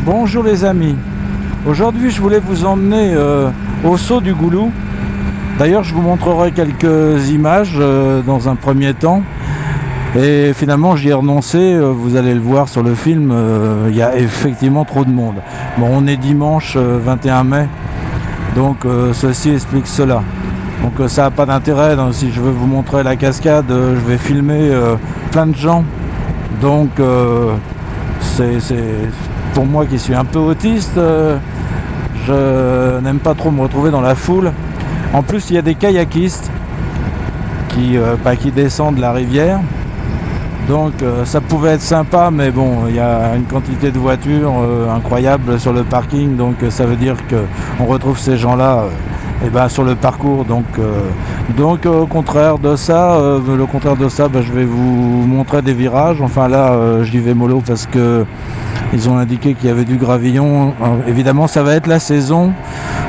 Bonjour les amis, aujourd'hui je voulais vous emmener au Saut du Goulou. D'ailleurs je vous montrerai quelques images dans un premier temps. Et finalement j'y ai renoncé, vous allez le voir sur le film, il y a effectivement trop de monde. Bon, on est dimanche 21 mai, donc ceci explique cela. Donc ça n'a pas d'intérêt, si je veux vous montrer la cascade, je vais filmer plein de gens. Donc c'est pour moi qui suis un peu autiste, je n'aime pas trop me retrouver dans la foule. En plus il y a des kayakistes qui descendent la rivière. Donc ça pouvait être sympa, mais bon, il y a une quantité de voitures incroyable sur le parking, donc ça veut dire qu'on retrouve ces gens-là sur le parcours. Donc au contraire de ça, je vais vous montrer des virages. Enfin là, j'y vais mollo parce que ils ont indiqué qu'il y avait du gravillon. Évidemment, ça va être la saison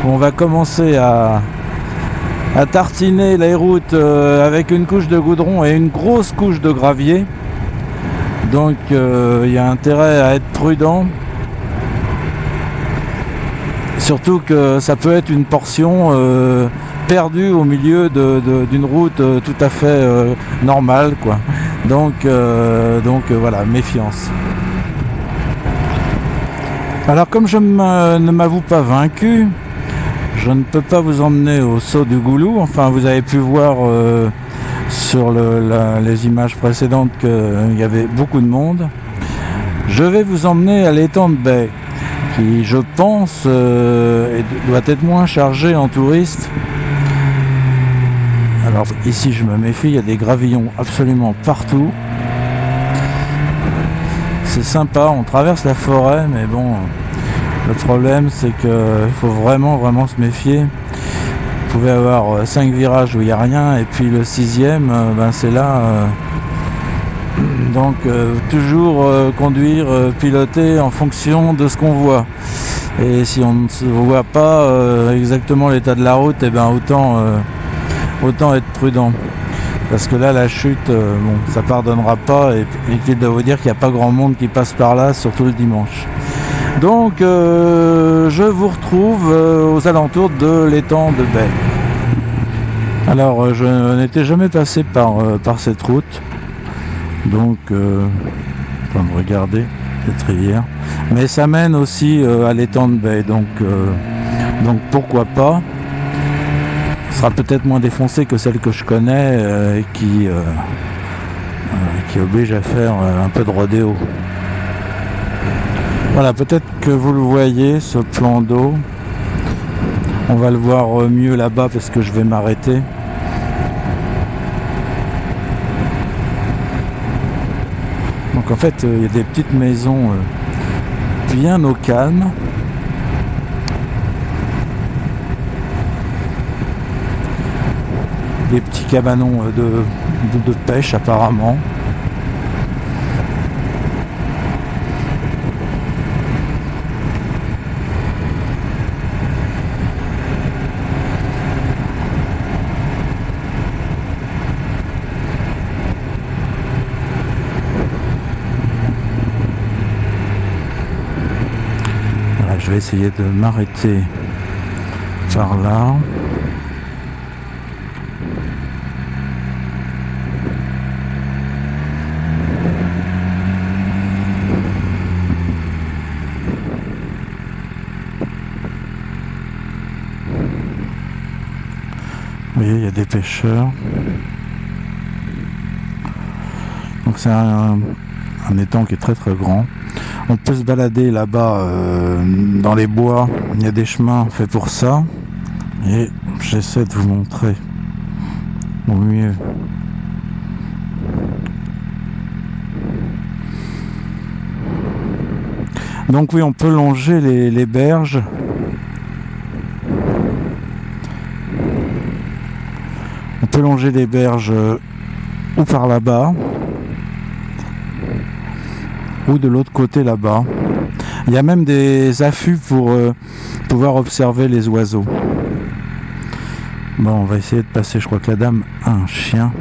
où on va commencer à tartiner les routes avec une couche de goudron et une grosse couche de gravier. Donc il y a intérêt à être prudent. Surtout que ça peut être une portion perdue au milieu d'une route tout à fait normale, quoi. Donc voilà, méfiance. Alors comme je ne m'avoue pas vaincu, je ne peux pas vous emmener au Saut du Goulou. Enfin, vous avez pu voir sur les images précédentes qu'il y avait beaucoup de monde. Je vais vous emmener à l'étang de Bay, qui je pense doit être moins chargé en touristes. Alors ici je me méfie, il y a des gravillons absolument partout. C'est sympa, on traverse la forêt, mais bon, le problème c'est qu'il faut vraiment se méfier. Vous pouvez avoir 5 virages où il n'y a rien, et puis le 6e, c'est là. Donc toujours conduire, piloter en fonction de ce qu'on voit. Et si on ne voit pas exactement l'état de la route, autant être prudent. Parce que là, la chute, ça pardonnera pas. Et inutile de vous dire qu'il n'y a pas grand monde qui passe par là, surtout le dimanche. Donc je vous retrouve aux alentours de l'étang de Bay. Alors je n'étais jamais passé par cette route. Donc regardez cette rivière. Mais ça mène aussi à l'étang de Bay. Donc pourquoi pas. Ce sera peut-être moins défoncé que celle que je connais qui oblige à faire un peu de rodéo. Voilà, peut-être que vous le voyez, ce plan d'eau. On va le voir mieux là-bas parce que je vais m'arrêter. Donc en fait, il y a des petites maisons bien au calme. Des petits cabanons de pêche apparemment. Voilà, je vais essayer de m'arrêter par là. Vous voyez, il y a des pêcheurs. Donc c'est un étang qui est très grand. On peut se balader là-bas dans les bois. Il y a des chemins faits pour ça. Et j'essaie de vous montrer au mieux. Donc oui, on peut longer les berges. On peut longer les berges ou par là-bas ou de l'autre côté là-bas. Il y a même des affûts pour pouvoir observer les oiseaux. Bon, on va essayer de passer. Je crois que la dame a un chien.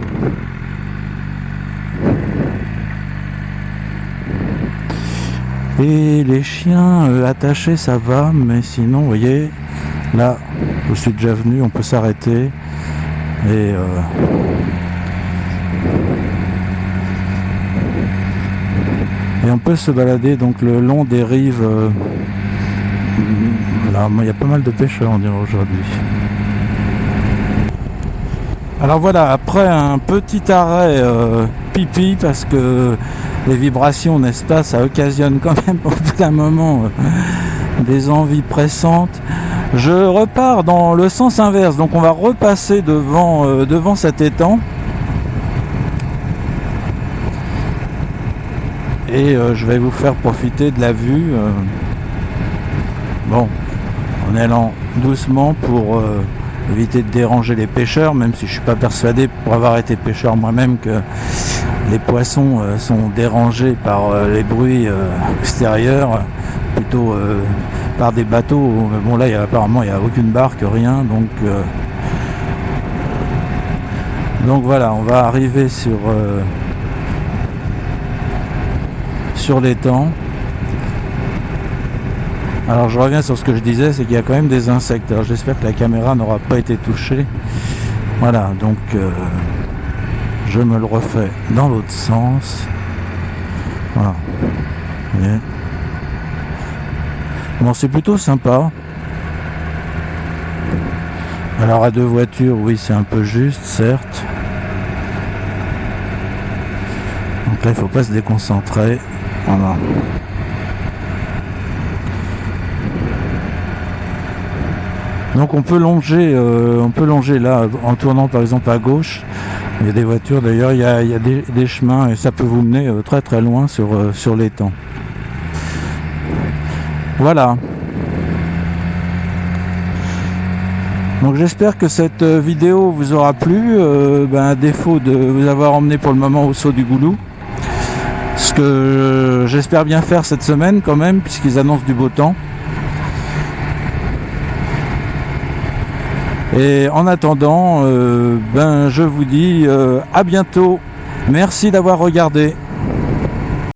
Et les chiens attachés ça va, mais sinon vous voyez là je suis déjà venu, on peut s'arrêter et on peut se balader donc le long des rives. Là il y a pas mal de pêcheurs on dirait aujourd'hui. Alors voilà, après un petit arrêt pipi parce que les vibrations, n'est-ce pas, ça occasionne quand même au bout d'un moment des envies pressantes. Je repars dans le sens inverse, donc on va repasser devant cet étang. Et je vais vous faire profiter de la vue. Bon, en allant doucement pour éviter de déranger les pêcheurs, même si je suis pas persuadé, pour avoir été pêcheur moi-même, que les poissons sont dérangés par les bruits extérieurs, plutôt par des bateaux. Bon là apparemment il n'y a aucune barque, rien, donc voilà, on va arriver sur l'étang. Alors je reviens sur ce que je disais, c'est qu'il y a quand même des insectes. Alors j'espère que la caméra n'aura pas été touchée. Voilà, donc je me le refais dans l'autre sens. Voilà. Et... bon, c'est plutôt sympa. Alors à 2 voitures, oui, c'est un peu juste, certes. Donc là, il ne faut pas se déconcentrer. Voilà. Donc on peut longer là en tournant par exemple à gauche. Il y a des voitures d'ailleurs, il y a des chemins et ça peut vous mener très très loin sur l'étang. Voilà. Donc j'espère que cette vidéo vous aura plu, à défaut de vous avoir emmené pour le moment au saut du Goulou. Ce que j'espère bien faire cette semaine quand même, puisqu'ils annoncent du beau temps. Et en attendant, je vous dis à bientôt. Merci d'avoir regardé.